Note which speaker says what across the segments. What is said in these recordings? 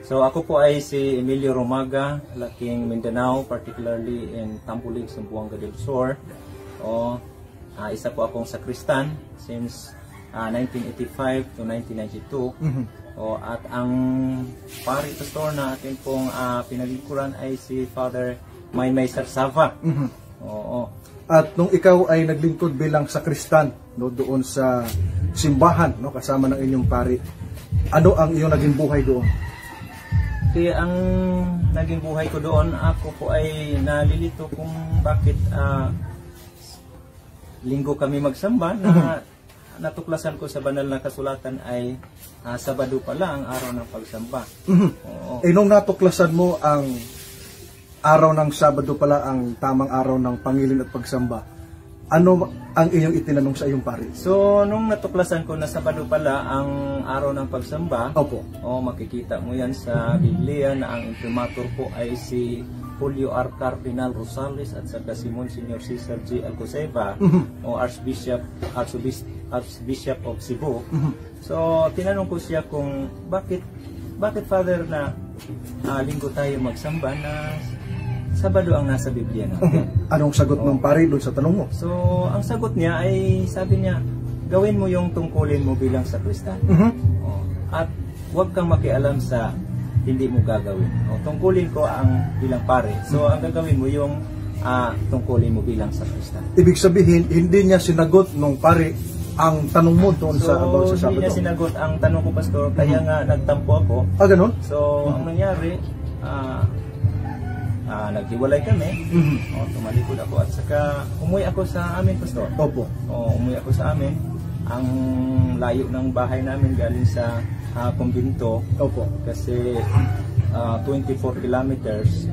Speaker 1: So ako po ay si Emilio Romaga, laking Mindanao, particularly in Tampulig, Zamboanga del Sur. Isa po akong sakristan since 1985 to 1992. At ang pari pastor na atin pong pinalikuran ay si Father Maymay Sarsava.
Speaker 2: At nung ikaw ay naglingkod bilang sakristan, no, doon sa simbahan, no, kasama ng inyong pari, ano ang iyong naging buhay doon?
Speaker 1: Kaya ang naging buhay ko doon, ako po ay nalilito kung bakit linggo kami magsamba na natuklasan ko sa banal na kasulatan ay Sabado pala ang araw ng pagsamba.
Speaker 2: Nung natuklasan mo ang araw ng Sabado pala ang tamang araw ng pangilin at pagsamba, ano ang iyong itinanong sa iyong pari?
Speaker 1: So, nung natuklasan ko na Sabado pala ang araw ng pagsamba, makikita mo yan sa Biblia na ang imprimatur po ay si Julio R. Cardinal Rosales at saka si Monsignor Cesar G. Alcoseba, o Archbishop of Cebu. So, tinanong ko siya kung bakit Father na linggo tayo magsamba na Sabado ang nasa Biblia natin.
Speaker 2: Anong sagot ng pari doon sa tanong mo?
Speaker 1: So, ang sagot niya ay sabi niya, gawin mo yung tungkulin mo bilang sakristan. At huwag kang makialam sa hindi mo gagawin. Tungkulin ko ang bilang pare. So, ang gagawin mo yung tungkulin mo bilang sakristan.
Speaker 2: Ibig sabihin, hindi niya sinagot nung pare ang tanong mo doon sa Sabado.
Speaker 1: Hindi niya sinagot ang tanong ko, Pastor. Kaya nga nagtampo ako.
Speaker 2: Ganun?
Speaker 1: So, ang nangyari, naghiwalay kami. Tumalikod ako at saka umuwi ako sa amin, Pastor. Umuwi ako sa amin. Ang layo ng bahay namin galing sa kumbinto. Kasi 24 kilometers.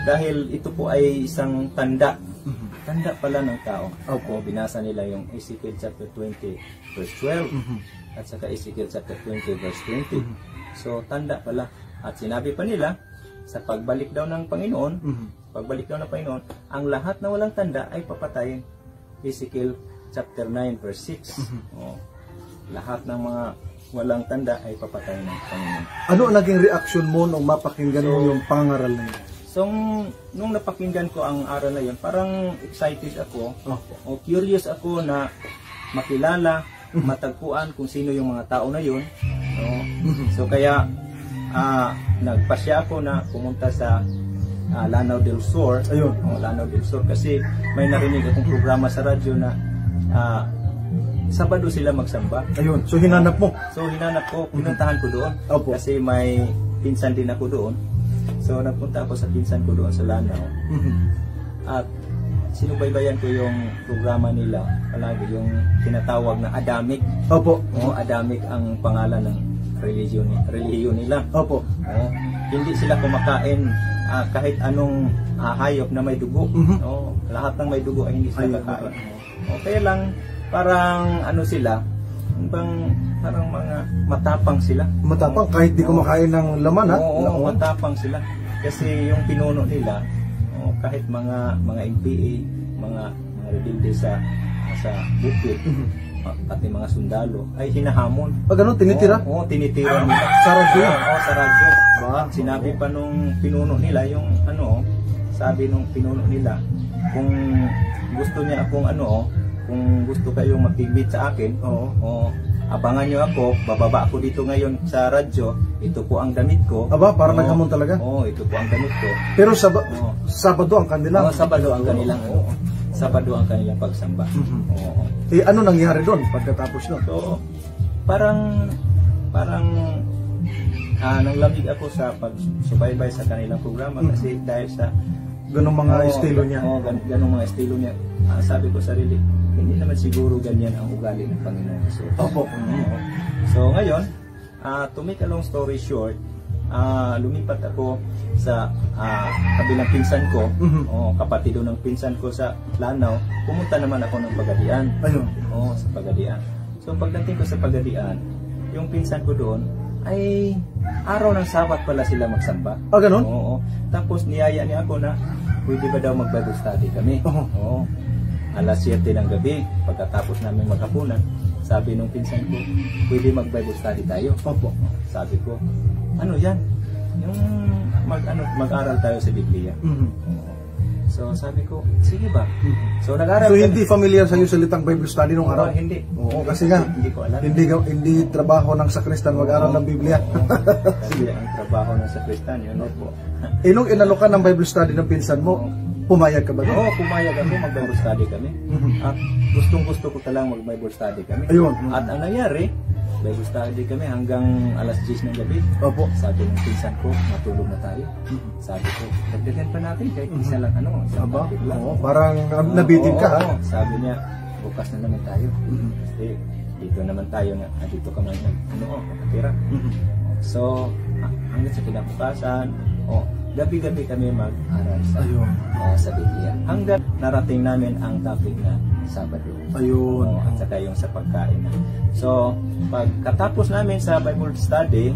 Speaker 1: Dahil ito po ay isang tanda. Tanda pala ng tao. Binasa nila yung Ezekiel chapter 20 verse 12 at saka Ezekiel chapter 20 verse 20. So tanda pala. At sinabi pa nila sa pagbalik daw ng Panginoon, ang lahat na walang tanda ay papatayin. Ezekiel chapter 9 verse 6. Lahat ng mga walang tanda ay papatayin ng Panginoon.
Speaker 2: Ano ang naging reaksyon mo nung mapakinggan mo yung pangaral na yun?
Speaker 1: So, nung napakinggan ko ang aral na yun, parang excited ako, o curious ako na makilala, matagpuan kung sino yung mga tao na yun. No? So, kaya nagpasya ako na pumunta sa Lanao del Sur.
Speaker 2: Ayun.
Speaker 1: Lanao del Sur. Kasi may narinig akong programa sa radyo na Sabado sila magsamba.
Speaker 2: Ayun. So, hinanap mo?
Speaker 1: So, hinanap ko, pinuntahan ko doon.
Speaker 2: Opo.
Speaker 1: Kasi may pinsan din ako doon. So, nagpunta ako sa pinsan ko doon sa Lanao. At sinubaybayan ko yung programa nila. Palagi yung tinatawag na Adamic.
Speaker 2: Opo.
Speaker 1: Adamic ang pangalan ng relihiyon nila.
Speaker 2: Opo.
Speaker 1: Hindi sila kumakain kahit anong hayop na may dugo. Lahat ng may dugo ay hindi sila kakain. Kaya lang, parang ano sila, parang mga matapang sila.
Speaker 2: Matapang kahit di kumakain ng laman, ha?
Speaker 1: Oo, matapang sila. Kasi yung pinuno nila, kahit mga MPA, mga rebelde sa bukid, pati mga sundalo, ay hinahamon.
Speaker 2: Ganun, tinitira?
Speaker 1: Oo, tinitira nila.
Speaker 2: Sa radyo?
Speaker 1: Oo, sa radyo. Sinabi pa nung pinuno nila, yung sabi nung pinuno nila, kung gusto niya akong kung gusto kayong mag-meet sa akin, abangan nyo ako, bababa ako dito ngayon sa radyo, ito po ang damit ko.
Speaker 2: Para naghamon talaga?
Speaker 1: Ito po ang damit ko.
Speaker 2: Pero Sabado ang kanilang?
Speaker 1: Sabado ang kanilang, Sabado ang kanilang pagsamba.
Speaker 2: Ano nangyari doon pagkatapos nun?
Speaker 1: So, parang nanglamig ako sa pagsubaybay sa kanilang programa kasi dahil sa
Speaker 2: ganong mga estilo niya.
Speaker 1: Ganong mga estilo niya. Sabi ko sarili, hindi naman siguro ganyan ang ugali ng Panginoon Jesus.
Speaker 2: Opo.
Speaker 1: So ngayon, to make a long story short, lumipat ako sa kabilang pinsan ko, kapatid ng pinsan ko sa Lanao. Pumunta naman ako ng Pagadian.
Speaker 2: Ayun.
Speaker 1: Sa Pagadian. So pagdating ko sa Pagadian, yung pinsan ko doon ay araw ng Sabat pala sila magsamba.
Speaker 2: Ganun?
Speaker 1: Oo. Tapos niyaya niya ako na pwede ba daw mag-Bible study kami. Oo. Alas 7 ng gabi, pagkatapos namin maghapunan, sabi nung pinsan ko, pwede mag-Bible study tayo.
Speaker 2: Opo.
Speaker 1: Sabi ko, ano yan? Yung mag-aral tayo sa Biblia. So sabi ko, sige ba? So nag-aral
Speaker 2: So hindi familiar sa iyo salitang Bible study nung araw?
Speaker 1: Hindi.
Speaker 2: Oo, kasi nga,
Speaker 1: hindi ko alam.
Speaker 2: Hindi trabaho ng sakristan mag-aral ng Biblia.
Speaker 1: Kasi ang trabaho ng sakristan, yun po.
Speaker 2: Nung inalokan ng Bible study ng pinsan mo, pumayag ka ba doon?
Speaker 1: Oo, pumayag ako, mag-Bible study kami. At gustong-gusto ko talagang mag-Bible study kami.
Speaker 2: Ayun.
Speaker 1: At ang nangyari, Bible study kami hanggang alas 10 ng gabi.
Speaker 2: Opo.
Speaker 1: Sabi ng pinsan ko, matulog na tayo. Sabi ko, dagdagan pa natin kahit isa lang isang topic lang.
Speaker 2: Parang nabitin ka, ha?
Speaker 1: Sabi niya, bukas na naman tayo. Kasi dito naman tayo na, dito ka man nakatira. So, hanggang sa kinabukasan, gabi-gabi kami mag-aral sa Biblia. Hanggang narating namin ang topic na Sabado.
Speaker 2: Ayun.
Speaker 1: At saka yung sa pagkain. So, pagkatapos namin sa Bible study,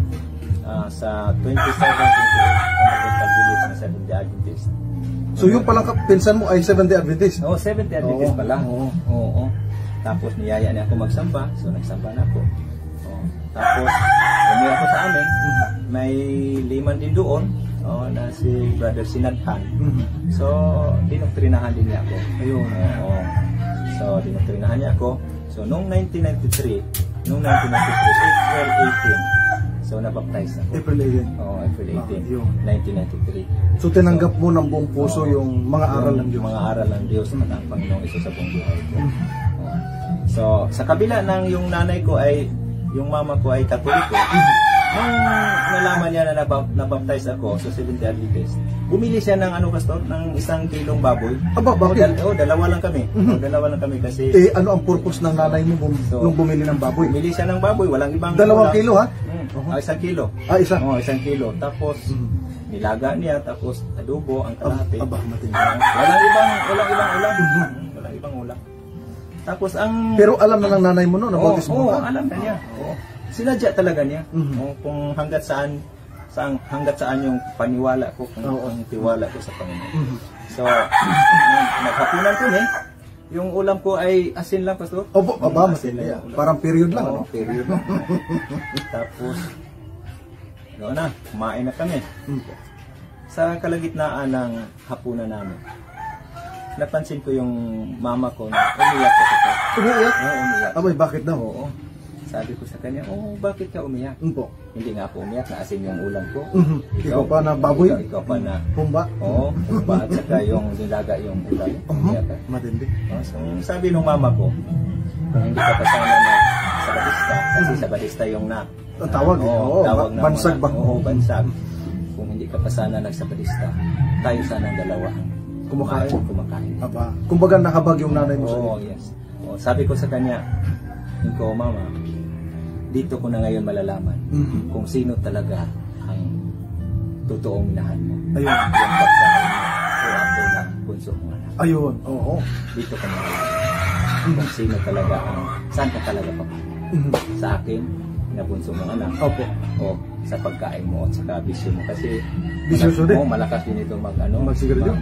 Speaker 1: sa 27-28, kami pag-believe ng Seventh-day Adventist.
Speaker 2: So, yung palang pinsan mo ay Seventh-day Adventist?
Speaker 1: Oo, Seventh-day Adventist pala. Oo. Tapos niyaya niya ako magsamba. So, nagsamba na ako. Tapos, umuwi ako sa amin. May liman din doon. Na si Brother Sinadhan. So, dinoktrinahan din niya ako.
Speaker 2: Ayun.
Speaker 1: So, dinoktrinahan niya ako. So, noong 1993, April 18, so, nabaptize ako.
Speaker 2: April 18?
Speaker 1: April 18, 1993.
Speaker 2: So, tinanggap mo ng buong puso yung mga aral ng Diyos?
Speaker 1: Mga aral ng Diyos at ang Panginoong Isus sa buong buhay ko. So, sa kabila ng yung nanay ko ay, yung mama ko ay Katoliko, nung nalaman niya na nabaptize ako sa Seventh-day Adventist, bumili siya ng ng 1 kilong baboy.
Speaker 2: Bakit?
Speaker 1: Dalawa lang kami. Dalawa lang kami kasi...
Speaker 2: ano ang purpose ng nanay mo nung bumili ng baboy?
Speaker 1: Bumili siya ng baboy, walang ibang...
Speaker 2: 2 kilo, ha?
Speaker 1: 1 kilo.
Speaker 2: Isa?
Speaker 1: 1 kilo. Tapos, nilaga niya, tapos adobo, ang kalahati.
Speaker 2: Matindi.
Speaker 1: Walang ibang ulam. Walang ibang ulam. Tapos ang...
Speaker 2: Pero alam na ng nanay mo no? Nabautis mo ka?
Speaker 1: Alam na niya. Sinadya talaga niya. Kung hanggat saan yung paniwala ko, kung ang tiwala ko sa Panginoon. So, naghapunan ko yung ulam ko ay asin lang, Pastor.
Speaker 2: Opo, matindi. Parang period lang.
Speaker 1: Period lang. Tapos, kumain na kami. sa kalagitnaan ng hapunan namin, napansin ko yung mama ko na umiyak ko ito.
Speaker 2: Umiiyak?
Speaker 1: Oo, umiyak.
Speaker 2: Abay, bakit daw?
Speaker 1: Oo. Sabi ko sa kanya, bakit ka umiyak?
Speaker 2: Po.
Speaker 1: Hindi nga ako umiyak, naasin yung ulam ko.
Speaker 2: Ikaw pa na baboy?
Speaker 1: Ikaw pa na
Speaker 2: Pumba?
Speaker 1: Oo, pumba at saka yung nilaga yung ulam. Umiyak ka.
Speaker 2: Matindi.
Speaker 1: So, sabi ng mama ko, kung hindi ka pa sana na sabadista, kasi sabadista yung
Speaker 2: Ang tawag,
Speaker 1: tawag na
Speaker 2: bansag ba?
Speaker 1: Oo, bansag. Kung hindi ka pa sana nagsabadista, tayo sana ang dalawa kumakain.
Speaker 2: Aba, kumbaga nakabag yung nanay mo sa iyo.
Speaker 1: Yes. Sabi ko sa kanya, ko, mama, dito ko na ngayon malalaman kung sino talaga ang totoong minahal mo.
Speaker 2: Ayun.
Speaker 1: Yung pagkain mo, ako na bunso mo anak.
Speaker 2: Ayun, oo.
Speaker 1: Dito ko malalaman kung sino talaga ang, saan ka talaga pa. Sa akin, na bunso mo anak.
Speaker 2: Opo.
Speaker 1: O sa pagkain mo at saka bisyo mo. Kasi
Speaker 2: bisyo din?
Speaker 1: Malakas din ito
Speaker 2: magsigarilyo?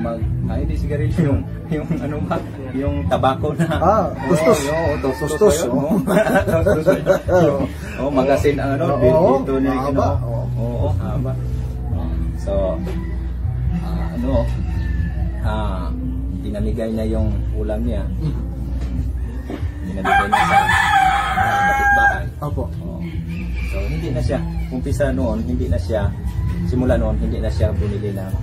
Speaker 1: Hindi sigarilyo. yung yung tabako na.
Speaker 2: Tustos.
Speaker 1: Tustos. Magasin ang dito na
Speaker 2: haba.
Speaker 1: Oo, haba. So, pinamigay niya yung ulam niya. Pinamigay niya sa kapitbahay.
Speaker 2: Opo.
Speaker 1: So, hindi na siya, umpisa noon, simula noon, hindi na siya bumili ng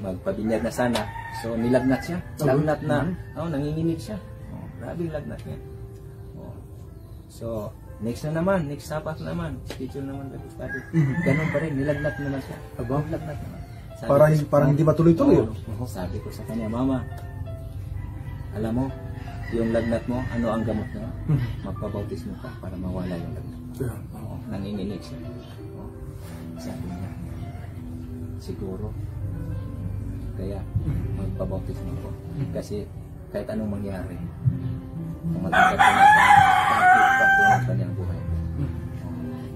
Speaker 1: magpabinyag na sana. So, nilagnat siya. Lagnat na. Nanginginig siya. Grabe lagnat niya. So, next na naman. Next Sabat naman. Schedule naman. Ganun pa rin. Nilagnat naman siya. Nilagnat naman.
Speaker 2: Parang hindi matuloy-tuloy.
Speaker 1: Sabi ko sa kanya, mama, alam mo, yung lagnat mo, ano ang gamot na? Magpabautis mo ka para mawala yung lagnat. Nanginginig siya. Sabi niya, siguro, kaya magpabautis mo ko. Kasi kahit anong mangyari, kung matangkat ko na pagpunod pa niya ang buhay ko,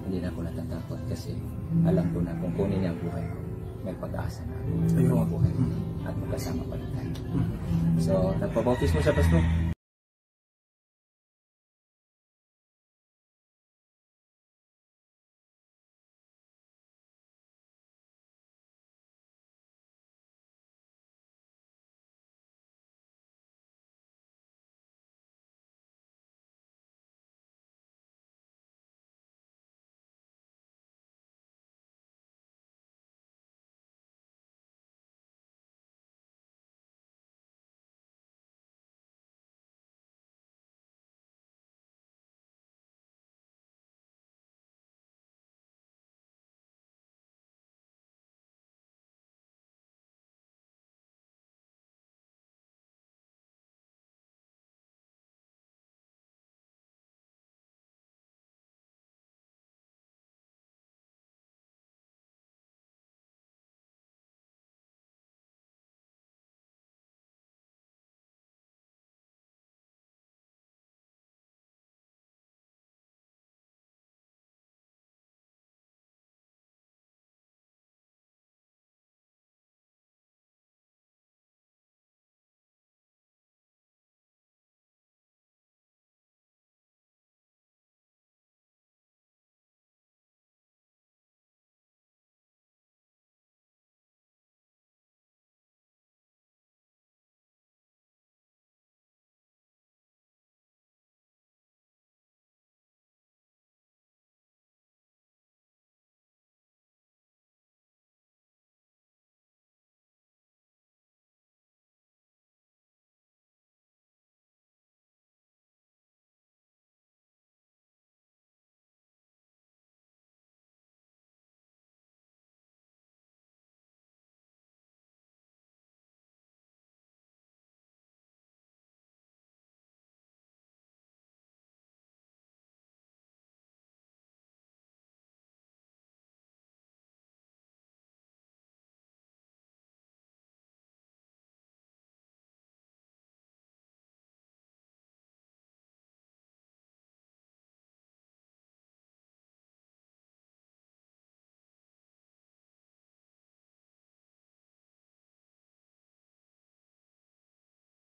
Speaker 1: hindi na ako natatakot kasi alam ko na kung kunin niya ang buhay ko, may pag-asa na ang buhay ko at magkasama pa rin tayo. So, nagpabautis mo siya, Pasto.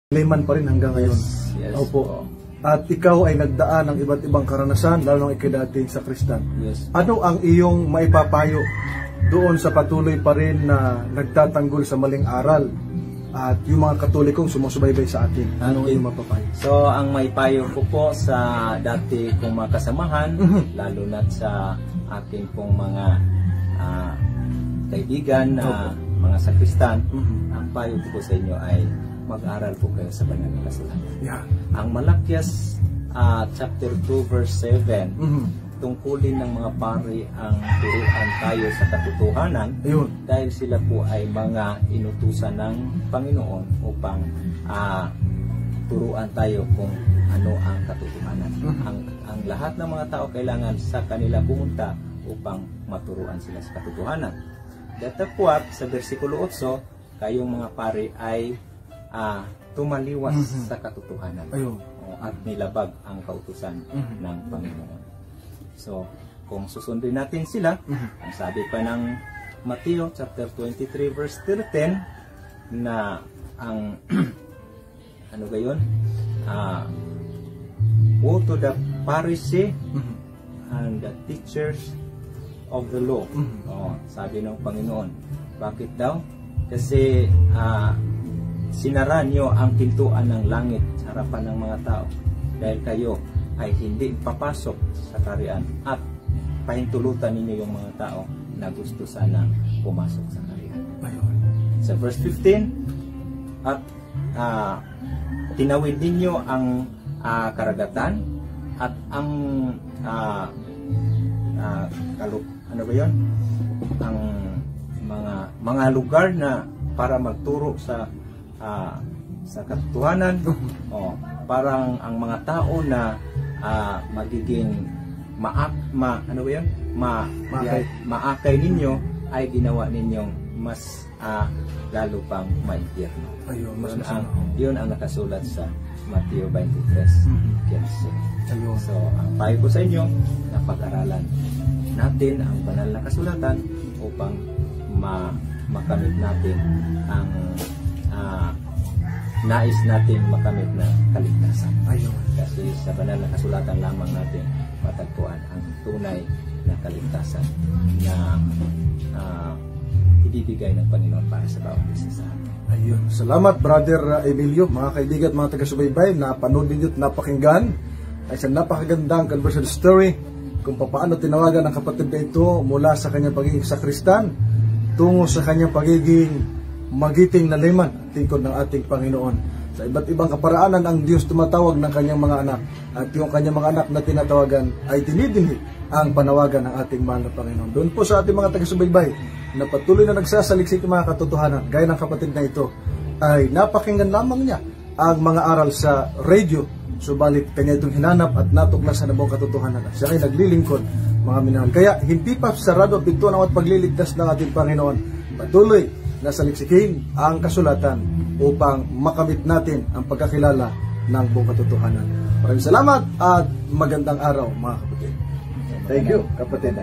Speaker 2: layman pa rin hanggang ngayon.
Speaker 1: Yes.
Speaker 2: Opo. At ikaw ay nagdaan ng iba't ibang karanasan, lalo ng ikadating sa Kristan.
Speaker 1: Yes.
Speaker 2: Ano ang iyong maipapayo doon sa patuloy pa rin na nagtatanggol sa maling aral at yung mga Katolikong sumusubaybay sa atin? Ano ang iyong mapapayo?
Speaker 1: So, ang maipayo ko po sa dati kong mga kasamahan, lalo na sa aking pong mga kaibigan na mga sakristan, ang payo ko po sa inyo ay mag-aral po kayo sa banal na kasulatan.
Speaker 2: Yeah.
Speaker 1: Ang Malakias chapter 2 verse 7, tungkulin ng mga pari ang turuan tayo sa katotohanan.
Speaker 2: Ayun.
Speaker 1: Dahil sila po ay mga inutusan ng Panginoon upang turuan tayo kung ano ang katotohanan. Ang lahat ng mga tao kailangan sa kanila pumunta upang maturuan sila sa katotohanan. Datapwat sa versikulo 8, kayong mga pari ay tumaliwas sa katotohanan.
Speaker 2: Ayun.
Speaker 1: At nilabag ang kautusan ng Panginoon. So, kung susundin natin sila, ang sabi pa ng Mateo chapter 23 verse 13 na ang ano gayon? Woe to the Pharisee and the teachers of the law. Sabi ng Panginoon. Bakit daw? Kasi sinara nyo ang pintuan ng langit sa harapan ng mga tao dahil kayo ay hindi papasok sa kaharian at pahintulutan ninyo yung mga tao na gusto sanang pumasok sa kaharian. Sa verse 15, at tinawid ninyo ang karagatan at ang ano ba yun? Ang mga lugar na para magturo sa katotohanan. Parang ang mga tao na magiging maakay ninyo ay ginawa ninyong mas lalo pang maimpyerno. Yun ang nakasulat sa Mateo 23:15. So, ang payo ko sa inyo, napag-aralan natin ang banal na kasulatan upang makamit natin ang nais natin makamit na kaligtasan. Kasi sa banal na kasulatan lamang natin matagpuan ang tunay na kaligtasan na ibibigay ng Panginoon para sa bawat isa sa atin.
Speaker 2: Ayun. Salamat, Brother Emilio. Mga kaibigan, mga taga-subaybay, napanood ninyo at napakinggan ay isang napakagandang conversion story kung paano tinawagan ang kapatid na ito mula sa kanyang pagiging sakristan tungo sa kanyang pagiging magiting na layman at tingkod ng ating Panginoon. Sa iba't ibang kaparaanan ang Diyos tumatawag ng kanyang mga anak at yung kanyang mga anak na tinatawagan ay dinidinhi ang panawagan ng ating mahal na Panginoon. Doon po sa ating mga taga-subaybay na patuloy na nagsasaliksik ng mga katotohanan gaya ng kapatid na ito ay napakinggan lamang niya ang mga aral sa radio, subalit kanya itong hinanap at natuklasan ng buong katotohanan. Siya ay naglilingkod, mga minahal. Kaya hindi pa sarado ang pinto ng pagliligtas ng ating Panginoon. Patuloy na saliksikin ang kasulatan upang makamit natin ang pagkakilala ng buong katotohanan. Maraming salamat at magandang araw, mga kapatid. Thank you, kapatid.